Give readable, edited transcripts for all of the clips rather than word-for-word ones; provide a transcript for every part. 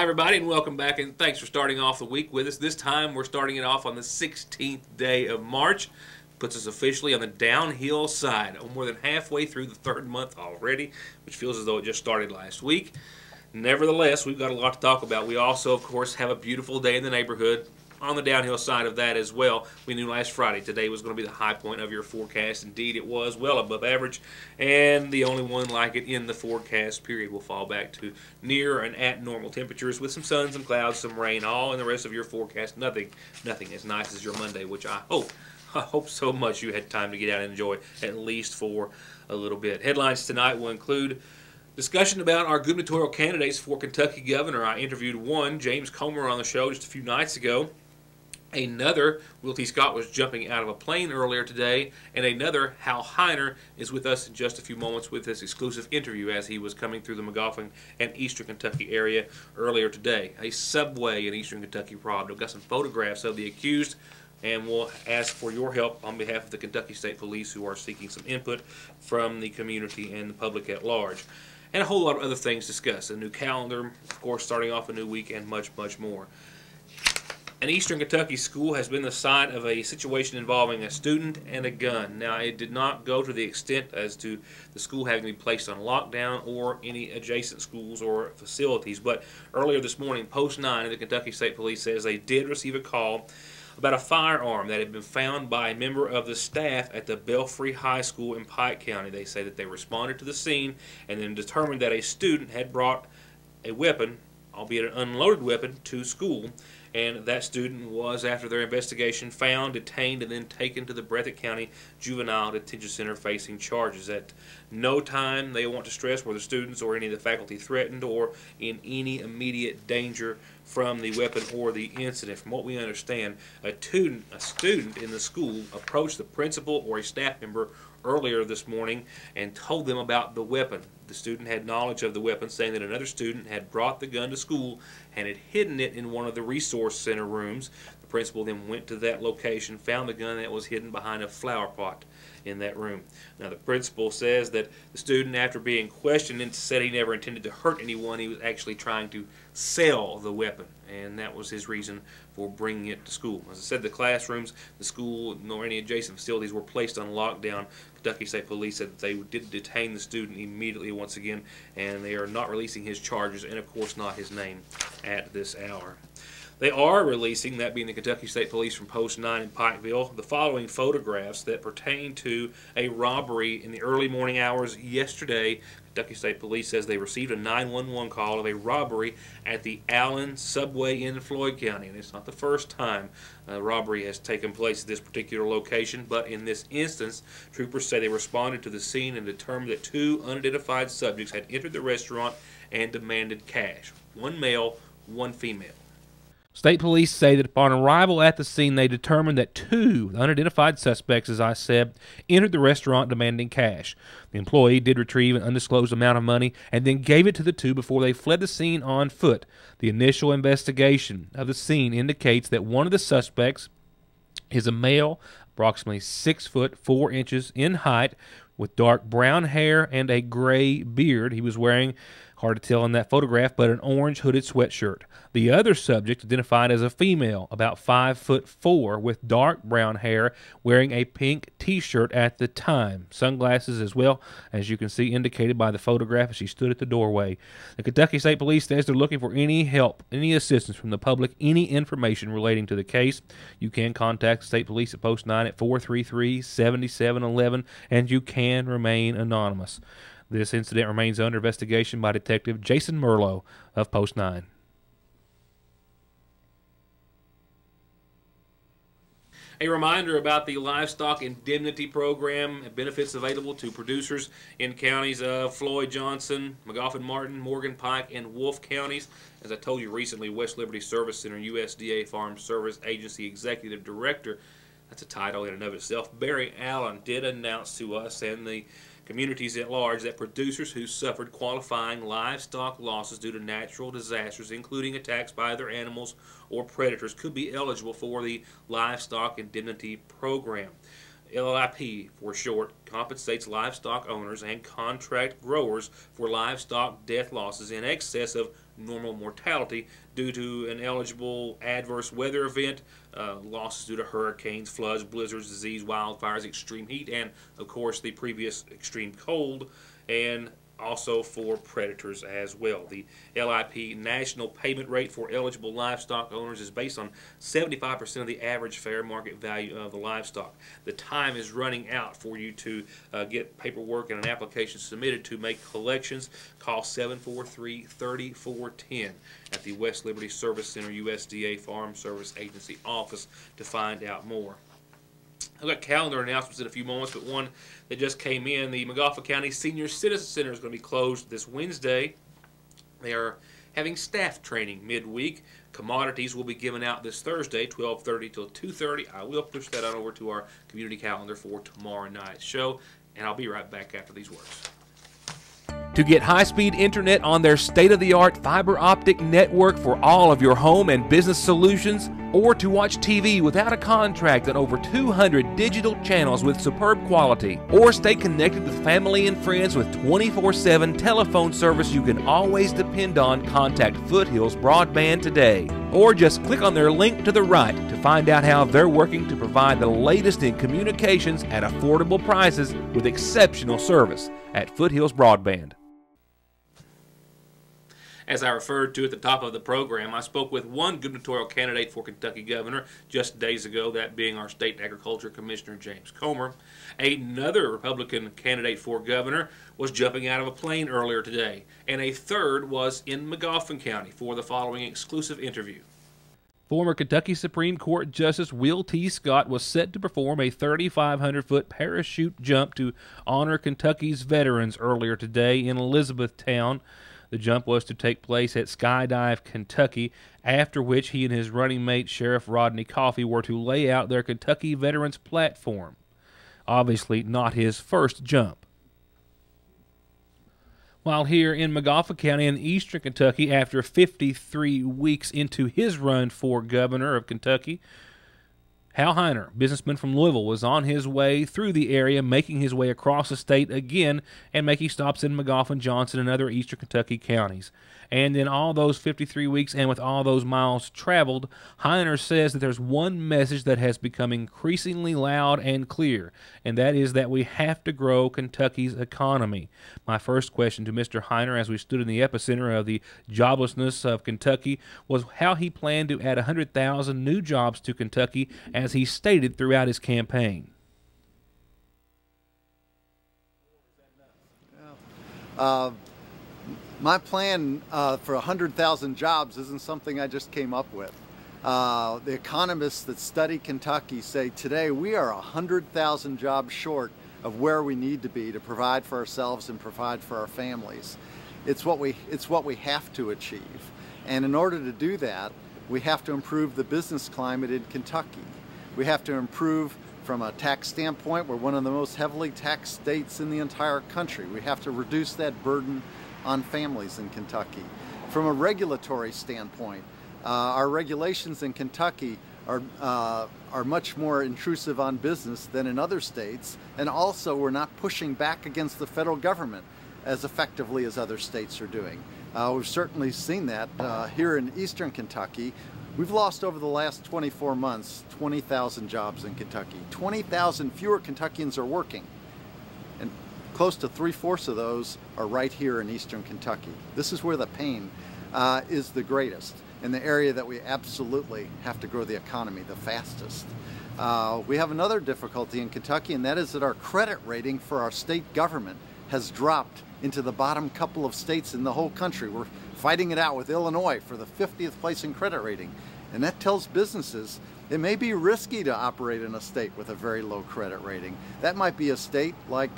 Hi, everybody, and welcome back, and thanks for starting off the week with us. This time, we're starting it off on the 16th day of March. Puts us officially on the downhill side. More than halfway through the third month already, which feels as though it just started last week. Nevertheless, we've got a lot to talk about. We also, of course, have a beautiful day in the neighborhood on the downhill side of that as well. We knew last Friday today was going to be the high point of your forecast. Indeed, it was well above average, and the only one like it in the forecast period will fall back to near and at normal temperatures with some sun, some clouds, some rain, all in the rest of your forecast. Nothing as nice as your Monday, which I hope so much you had time to get out and enjoy, at least for a little bit. Headlines tonight will include discussion about our gubernatorial candidates for Kentucky governor. I interviewed one, James Comer, on the show just a few nights ago. Another, Will T. Scott was jumping out of a plane earlier today, and another, Hal Heiner, is with us in just a few moments with this exclusive interview as he was coming through the McGoffin and Eastern Kentucky area earlier today. A subway in Eastern Kentucky robbed. I've got some photographs of the accused, and we'll ask for your help on behalf of the Kentucky State Police, who are seeking some input from the community and the public at large. And a whole lot of other things discussed. A new calendar, of course, starting off a new week, and much, much more. An Eastern Kentucky school has been the site of a situation involving a student and a gun. Now, it did not go to the extent as to the school having to be placed on lockdown or any adjacent schools or facilities, but earlier this morning, Post 9 of the Kentucky State Police says they did receive a call about a firearm that had been found by a member of the staff at the Belfry High School in Pike County. They say that they responded to the scene and then determined that a student had brought a weapon, albeit an unloaded weapon, to school. And that student was, after their investigation, found, detained, and then taken to the Breathitt County Juvenile Detention Center facing charges. At no time, they want to stress, were the students or any of the faculty threatened or in any immediate danger from the weapon or the incident. From what we understand, a student in the school approached the principal or a staff member earlier this morning and told them about the weapon. The student had knowledge of the weapon, saying that another student had brought the gun to school and had hidden it in one of the resource center rooms. The principal then went to that location, found the gun that was hidden behind a flower pot in that room. Now, the principal says that the student, after being questioned, said he never intended to hurt anyone. He was actually trying to sell the weapon, and that was his reason for bringing it to school. As I said, the classrooms, the school, nor any adjacent facilities were placed on lockdown. Kentucky State Police said that they did detain the student immediately once again, and they are not releasing his charges and, of course, not his name at this hour. They are releasing, that being the Kentucky State Police from Post 9 in Pikeville, the following photographs that pertain to a robbery in the early morning hours yesterday. Kentucky State Police says they received a 911 call of a robbery at the Allen Subway in Floyd County. And it's not the first time a robbery has taken place at this particular location, but in this instance, troopers say they responded to the scene and determined that two unidentified subjects had entered the restaurant and demanded cash. One male, one female. State police say that upon arrival at the scene, they determined that two unidentified suspects, as I said, entered the restaurant demanding cash. The employee did retrieve an undisclosed amount of money and then gave it to the two before they fled the scene on foot. The initial investigation of the scene indicates that one of the suspects is a male, approximately 6 foot 4 inches in height, with dark brown hair and a gray beard. He was wearing, hard to tell in that photograph, but an orange hooded sweatshirt. The other subject, identified as a female, about 5'4", with dark brown hair, wearing a pink t-shirt at the time. Sunglasses as well, as you can see indicated by the photograph as she stood at the doorway. The Kentucky State Police says they're looking for any help, any assistance from the public, any information relating to the case. You can contact the State Police at Post 9 at 433-7711, and you can remain anonymous. This incident remains under investigation by Detective Jason Merlo of Post 9. A reminder about the Livestock Indemnity Program, benefits available to producers in counties of Floyd, Johnson, McGoffin, Martin, Morgan, Pike, and Wolfe counties. As I told you recently, West Liberty Service Center USDA Farm Service Agency Executive Director, that's a title in and of itself, Barry Allen, did announce to us and the communities at large that producers who suffered qualifying livestock losses due to natural disasters, including attacks by other animals or predators, could be eligible for the Livestock Indemnity Program. LIP, for short, compensates livestock owners and contract growers for livestock death losses in excess of normal mortality due to an eligible adverse weather event, losses due to hurricanes, floods, blizzards, disease, wildfires, extreme heat, and of course the previous extreme cold, and also for predators as well. The LIP national payment rate for eligible livestock owners is based on 75% of the average fair market value of the livestock. The time is running out for you to get paperwork and an application submitted to make collections. Call 743-3410 at the West Liberty Service Center USDA Farm Service Agency office to find out more. I've got calendar announcements in a few moments, but one that just came in. The Montgomery County Senior Citizen Center is going to be closed this Wednesday. They are having staff training midweek. Commodities will be given out this Thursday, 12:30 till 2:30. I will push that on over to our community calendar for tomorrow night's show, and I'll be right back after these words. To get high-speed internet on their state-of-the-art fiber optic network for all of your home and business solutions, or to watch TV without a contract on over 200 digital channels with superb quality, or stay connected with family and friends with 24/7 telephone service you can always depend on, contact Foothills Broadband today. Or just click on their link to the right to find out how they're working to provide the latest in communications at affordable prices with exceptional service at Foothills Broadband. As I referred to at the top of the program, I spoke with one gubernatorial candidate for Kentucky governor just days ago, that being our State Agriculture Commissioner James Comer. Another Republican candidate for governor was jumping out of a plane earlier today, and a third was in Montgomery County for the following exclusive interview. Former Kentucky Supreme Court Justice Will T. Scott was set to perform a 3,500-foot parachute jump to honor Kentucky's veterans earlier today in Elizabethtown. The jump was to take place at Skydive, Kentucky, after which he and his running mate, Sheriff Rodney Coffey, were to lay out their Kentucky Veterans platform. Obviously not his first jump. While here in Montgomery County in eastern Kentucky, after 53 weeks into his run for governor of Kentucky, Hal Heiner, businessman from Louisville, was on his way through the area, making his way across the state again and making stops in Montgomery, Johnson, and other eastern Kentucky counties. And in all those 53 weeks and with all those miles traveled, Heiner says that there's one message that has become increasingly loud and clear, and that is that we have to grow Kentucky's economy. My first question to Mr. Heiner, as we stood in the epicenter of the joblessness of Kentucky, was how he planned to add 100,000 new jobs to Kentucky, as he stated throughout his campaign. My plan for 100,000 jobs isn't something I just came up with. The economists that study Kentucky say today we are 100,000 jobs short of where we need to be to provide for ourselves and provide for our families. It's what we have to achieve. And in order to do that, we have to improve the business climate in Kentucky. We have to improve from a tax standpoint. We're one of the most heavily taxed states in the entire country. We have to reduce that burden on families in Kentucky. From a regulatory standpoint, our regulations in Kentucky are much more intrusive on business than in other states, and also we're not pushing back against the federal government as effectively as other states are doing. We've certainly seen that here in eastern Kentucky. We've lost over the last 24 months 20,000 jobs in Kentucky. 20,000 fewer Kentuckians are working, and close to 3/4 of those are right here in eastern Kentucky. This is where the pain is the greatest, in the area that we absolutely have to grow the economy the fastest. We have another difficulty in Kentucky, and that is that our credit rating for our state government has dropped into the bottom couple of states in the whole country. We're fighting it out with Illinois for the 50th place in credit rating. And that tells businesses it may be risky to operate in a state with a very low credit rating. That might be a state like,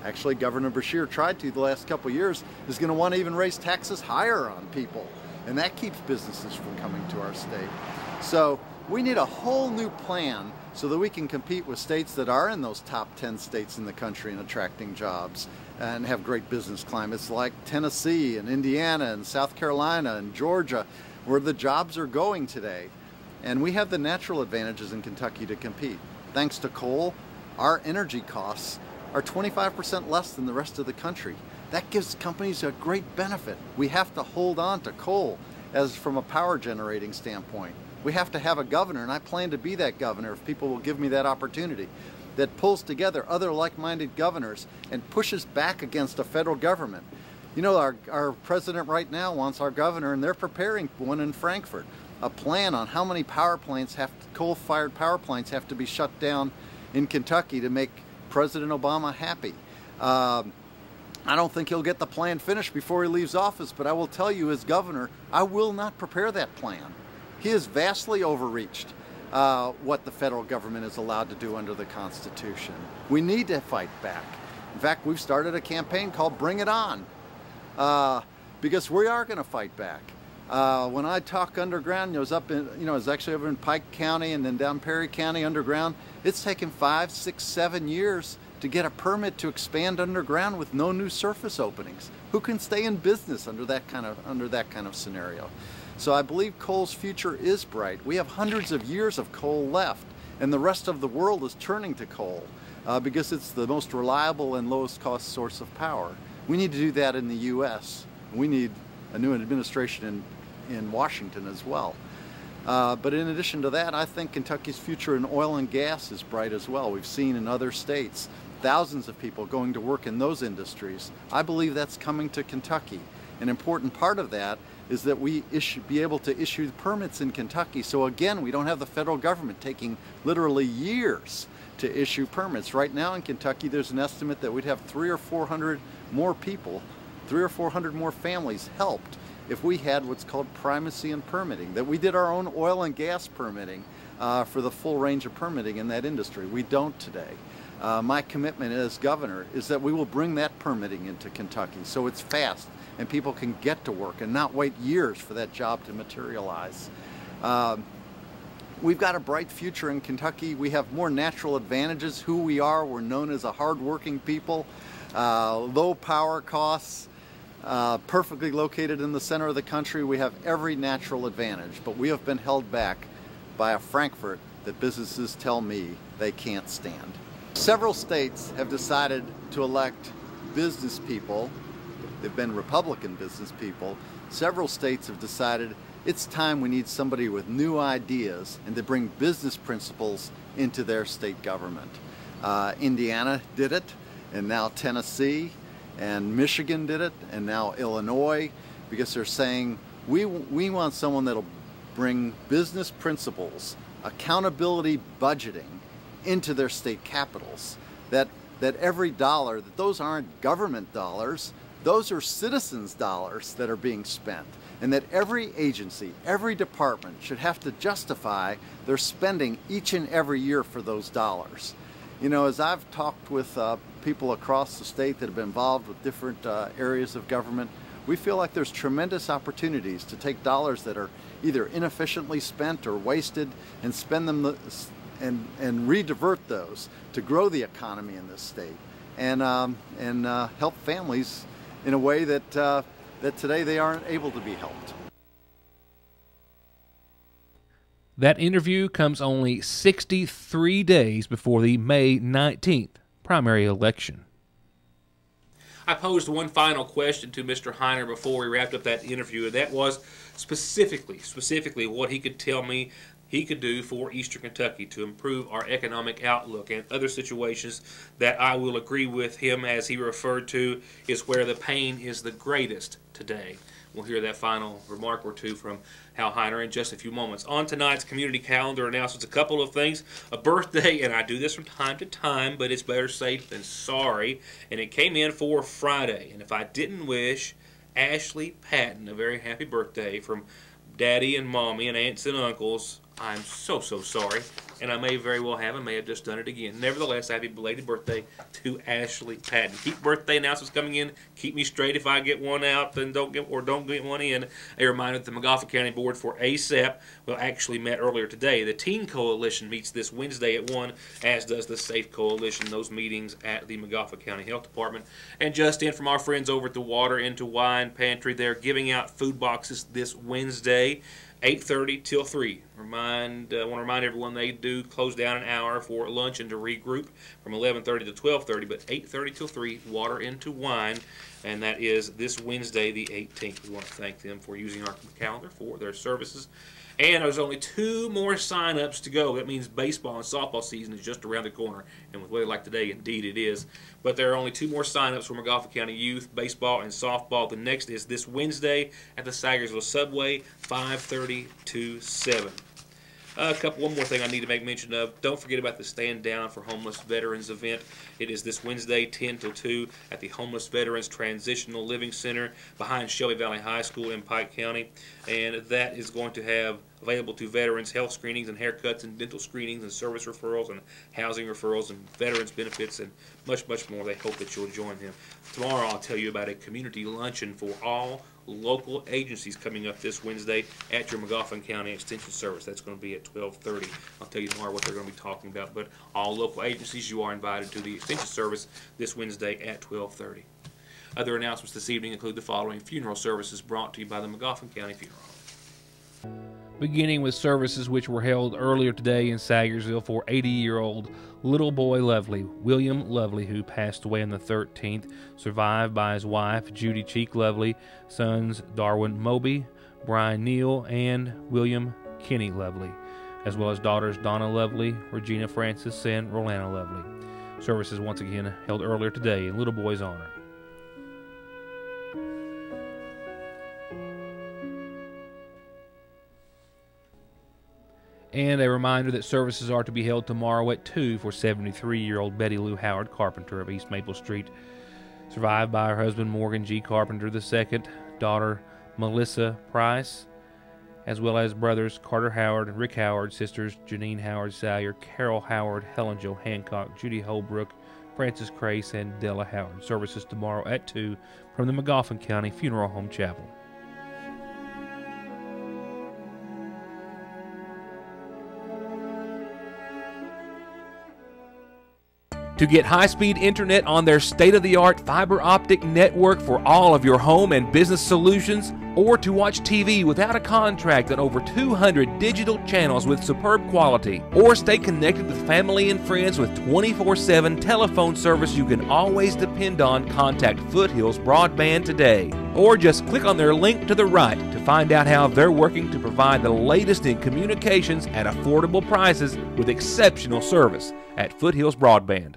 actually Governor Beshear tried to the last couple of years, is going to want to even raise taxes higher on people. And that keeps businesses from coming to our state. So we need a whole new plan so that we can compete with states that are in those top 10 states in the country in attracting jobs and have great business climates like Tennessee and Indiana and South Carolina and Georgia, where the jobs are going today. And we have the natural advantages in Kentucky to compete. Thanks to coal, our energy costs are 25% less than the rest of the country. That gives companies a great benefit. We have to hold on to coal as from a power generating standpoint. We have to have a governor, and I plan to be that governor if people will give me that opportunity, that pulls together other like-minded governors and pushes back against the federal government. You know, our president right now wants our governor, and they're preparing one in Frankfurt, a plan on how many coal-fired power plants have to be shut down in Kentucky to make President Obama happy. I don't think he'll get the plan finished before he leaves office, but I will tell you as governor, I will not prepare that plan. He has vastly overreached what the federal government is allowed to do under the Constitution. We need to fight back. In fact, we've started a campaign called Bring It On, because we are going to fight back. When I talk underground, it was actually over in Pike County and then down Perry County underground. It's taken 5, 6, 7 years to get a permit to expand underground with no new surface openings. Who can stay in business under that kind of scenario? So I believe coal's future is bright. We have hundreds of years of coal left, and the rest of the world is turning to coal because it's the most reliable and lowest cost source of power. We need to do that in the U.S. We need a new administration in Washington as well. But in addition to that, I think Kentucky's future in oil and gas is bright as well. We've seen in other states thousands of people going to work in those industries. I believe that's coming to Kentucky. An important part of that is that we be able to issue permits in Kentucky. So again, we don't have the federal government taking literally years to issue permits. Right now in Kentucky, there's an estimate that we'd have 300 or 400 more people, 300 or 400 more families helped if we had what's called primacy in permitting, that we did our own oil and gas permitting for the full range of permitting in that industry. We don't today. My commitment as governor is that we will bring that permitting into Kentucky so it's fast and people can get to work and not wait years for that job to materialize. We've got a bright future in Kentucky. We have more natural advantages. Who we are, we're known as a hard-working people, low power costs, perfectly located in the center of the country. We have every natural advantage, but we have been held back by a Frankfurt that businesses tell me they can't stand. Several states have decided to elect business people. They've been Republican business people. Several states have decided it's time we need somebody with new ideas and to bring business principles into their state government. Indiana did it, and now Tennessee, and Michigan did it, and now Illinois, because they're saying we want someone that'll bring business principles, accountability budgeting into their state capitals. That every dollar, that those aren't government dollars, those are citizens' dollars that are being spent, and that every agency, every department should have to justify their spending each and every year for those dollars. You know, as I've talked with people across the state that have been involved with different areas of government, we feel like there's tremendous opportunities to take dollars that are either inefficiently spent or wasted and spend them and re-divert those to grow the economy in this state and help families in a way that that today they aren't able to be helped. That interview comes only 63 days before the May 19th primary election. I posed one final question to Mr. Heiner before we wrapped up that interview, and that was specifically what he could tell me he could do for Eastern Kentucky to improve our economic outlook and other situations that I will agree with him, as he referred to, is where the pain is the greatest today. We'll hear that final remark or two from Hal Heiner in just a few moments. On tonight's community calendar announcements, a couple of things. A birthday, and I do this from time to time, but it's better safe than sorry, and it came in for Friday. And if I didn't wish Ashley Patton a very happy birthday from Daddy and Mommy and aunts and uncles, I'm so sorry, and I may very well have and may have just done it again. Nevertheless, happy belated birthday to Ashley Patton. Keep birthday announcements coming in. Keep me straight if I get one out, then don't get one in. A reminder that the Magafa County Board for ASAP actually met earlier today. The Teen Coalition meets this Wednesday at 1, as does the Safe Coalition. Those meetings at the Magafa County Health Department. And just in from our friends over at the Water into Wine Pantry, they're giving out food boxes this Wednesday. 8:30 till 3. I want to remind everyone they do close down an hour for lunch and to regroup from 11:30 to 12:30, but 8:30 till 3, water into wine, and that is this Wednesday, the 18th. We want to thank them for using our calendar for their services. And there's only 2 more sign-ups to go. That means baseball and softball season is just around the corner. And with weather like today, indeed it is. But there are only 2 more sign-ups for Montgomery County Youth, baseball and softball. The next is this Wednesday at the Sagersville Subway, 5:30 to 7. One more thing I need to make mention of. Don't forget about the Stand Down for Homeless Veterans event. It is this Wednesday, 10 till 2, at the Homeless Veterans Transitional Living Center behind Shelby Valley High School in Pike County. And that is going to have available to veterans health screenings and haircuts and dental screenings and service referrals and housing referrals and veterans benefits and much, much more. They hope that you'll join them. Tomorrow I'll tell you about a community luncheon for all local agencies coming up this Wednesday at your Montgomery County Extension Service. That's going to be at 12:30. I'll tell you tomorrow what they're going to be talking about, but all local agencies, you are invited to the Extension Service this Wednesday at 12:30. Other announcements this evening include the following funeral services brought to you by the Montgomery County Funeral Home. Beginning with services which were held earlier today in Sagersville for 80-year-old Little Boy Lovely, William Lovely, who passed away on the 13th, survived by his wife, Judy Cheek Lovely, sons Darwin Moby, Brian Neal, and William Kenny Lovely, as well as daughters Donna Lovely, Regina Francis, and Rolana Lovely. Services once again held earlier today in Little Boy's honor. And a reminder that services are to be held tomorrow at 2 for 73-year-old Betty Lou Howard Carpenter of East Maple Street, survived by her husband Morgan G. Carpenter II, daughter Melissa Price, as well as brothers Carter Howard and Rick Howard, sisters Janine Howard Salyer, Carol Howard, Helen Jo Hancock, Judy Holbrook, Francis Crace, and Della Howard. Services tomorrow at 2 from the Montgomery County Funeral Home Chapel. To get high-speed internet on their state-of-the-art fiber optic network for all of your home and business solutions, or to watch TV without a contract on over 200 digital channels with superb quality, or stay connected with family and friends with 24/7 telephone service you can always depend on, contact Foothills Broadband today. Or just click on their link to the right to find out how they're working to provide the latest in communications at affordable prices with exceptional service at Foothills Broadband.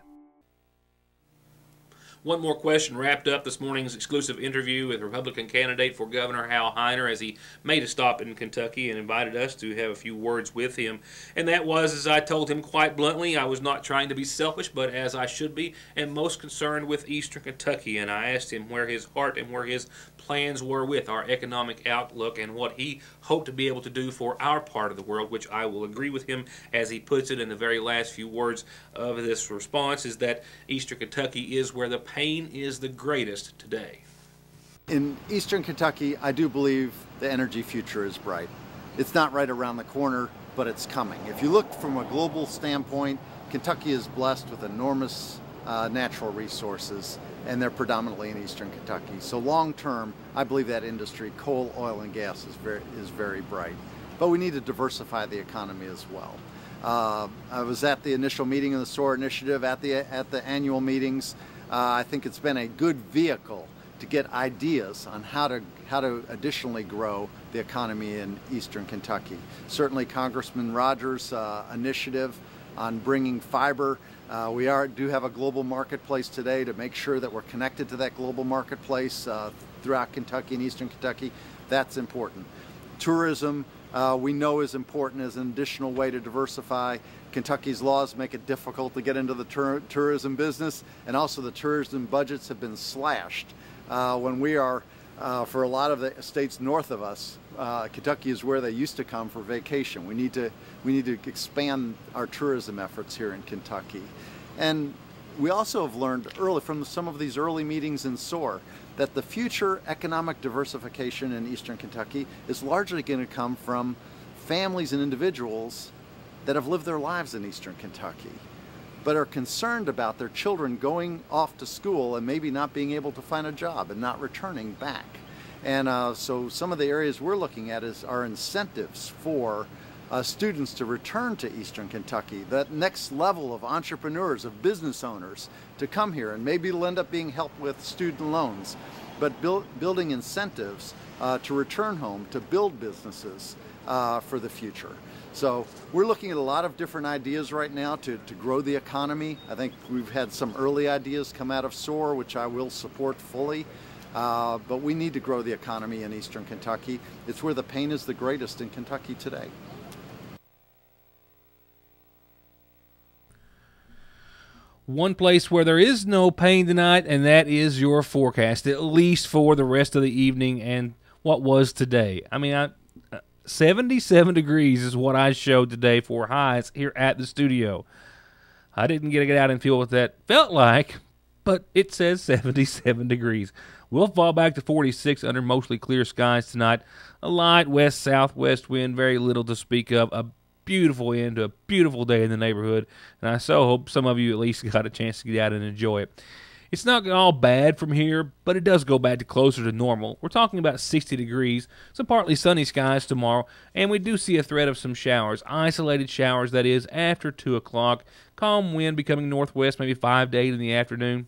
One more question wrapped up this morning's exclusive interview with Republican candidate for Governor Hal Heiner as he made a stop in Kentucky and invited us to have a few words with him. And that was, as I told him quite bluntly, I was not trying to be selfish, but as I should be, and most concerned with Eastern Kentucky. And I asked him where his heart and where his plans were with our economic outlook and what he hoped to be able to do for our part of the world, which I will agree with him as he puts it in the very last few words of this response, is that Eastern Kentucky is where the pain is the greatest today. In Eastern Kentucky, I do believe the energy future is bright. It's not right around the corner, but it's coming. If you look from a global standpoint, Kentucky is blessed with enormous natural resources, and they're predominantly in Eastern Kentucky. So long term, I believe that industry, coal, oil, and gas, is very bright. But we need to diversify the economy as well. I was at the initial meeting of the SOAR initiative, at the annual meetings. I think it's been a good vehicle to get ideas on how to additionally grow the economy in Eastern Kentucky. Certainly Congressman Rogers' initiative on bringing fiber. We do have a global marketplace today to make sure that we're connected to that global marketplace throughout Kentucky and Eastern Kentucky. That's important. Tourism, we know is important as an additional way to diversify. Kentucky's laws make it difficult to get into the tourism business, and also the tourism budgets have been slashed. When we are, for a lot of the states north of us, Kentucky is where they used to come for vacation. We need to expand our tourism efforts here in Kentucky. And we also have learned early from some of these early meetings in SOAR that the future economic diversification in Eastern Kentucky is largely going to come from families and individuals that have lived their lives in Eastern Kentucky, but are concerned about their children going off to school and maybe not being able to find a job and not returning back. And so some of the areas we're looking at are incentives for students to return to Eastern Kentucky, that next level of entrepreneurs, of business owners to come here, and maybe it'll end up being helped with student loans, but building incentives to return home, to build businesses for the future. So we're looking at a lot of different ideas right now to grow the economy. I think we've had some early ideas come out of SOAR, which I will support fully. But we need to grow the economy in Eastern Kentucky. It's where the pain is the greatest in Kentucky today. One place where there is no pain tonight, and that is your forecast, at least for the rest of the evening and what was today. I mean, 77 degrees is what I showed today for highs here at the studio. I didn't get to get out and feel what that felt like, but it says 77 degrees. We'll fall back to 46 under mostly clear skies tonight. A light west-southwest wind, very little to speak of. A beautiful end to a beautiful day in the neighborhood, and I so hope some of you at least got a chance to get out and enjoy it. It's not all bad from here, but it does go back to closer to normal. We're talking about 60 degrees, some partly sunny skies tomorrow, and we do see a threat of some showers. Isolated showers, that is, after 2 o'clock. Calm wind becoming northwest, maybe 5 to 8 in the afternoon.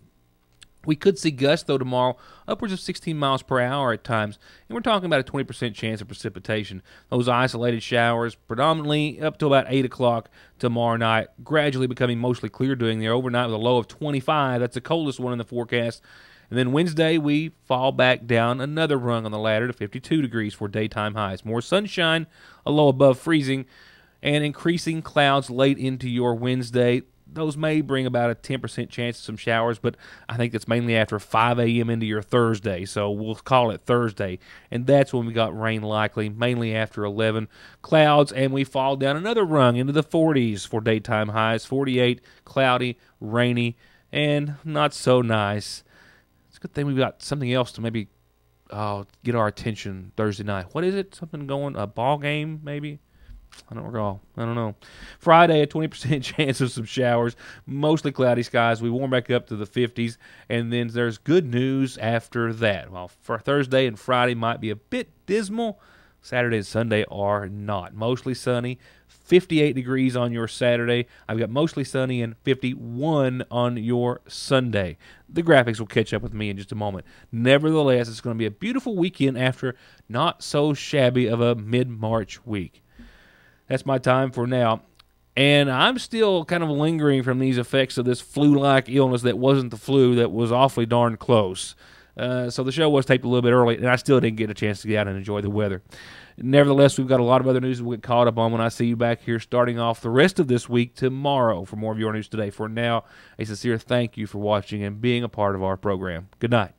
We could see gusts, though, tomorrow, upwards of 16 miles per hour at times, and we're talking about a 20% chance of precipitation. Those isolated showers, predominantly up to about 8 o'clock tomorrow night, gradually becoming mostly clear during the overnight with a low of 25. That's the coldest one in the forecast. And then Wednesday, we fall back down another rung on the ladder to 52 degrees for daytime highs. More sunshine, a low above freezing, and increasing clouds late into your Wednesday. Those may bring about a 10% chance of some showers, but I think that's mainly after 5 a.m. into your Thursday, so we'll call it Thursday. And that's when we got rain likely, mainly after 11. Clouds, and we fall down another rung into the 40s for daytime highs. 48, cloudy, rainy, and not so nice. It's a good thing we've got something else to maybe get our attention Thursday night. What is it? Something going? A ball game, maybe? I don't recall. I don't know. Friday, a 20% chance of some showers, mostly cloudy skies. We warm back up to the 50s, and then there's good news after that. Well, for Thursday and Friday might be a bit dismal. Saturday and Sunday are not. Mostly sunny, 58 degrees on your Saturday. I've got mostly sunny and 51 on your Sunday. The graphics will catch up with me in just a moment. Nevertheless, it's going to be a beautiful weekend after not so shabby of a mid-March week. That's my time for now. And I'm still kind of lingering from these effects of this flu-like illness that wasn't the flu, that was awfully darn close. So the show was taped a little bit early, and I still didn't get a chance to get out and enjoy the weather. Nevertheless, we've got a lot of other news we'll get caught up on when I see you back here starting off the rest of this week tomorrow for more of your news today. For now, a sincere thank you for watching and being a part of our program. Good night.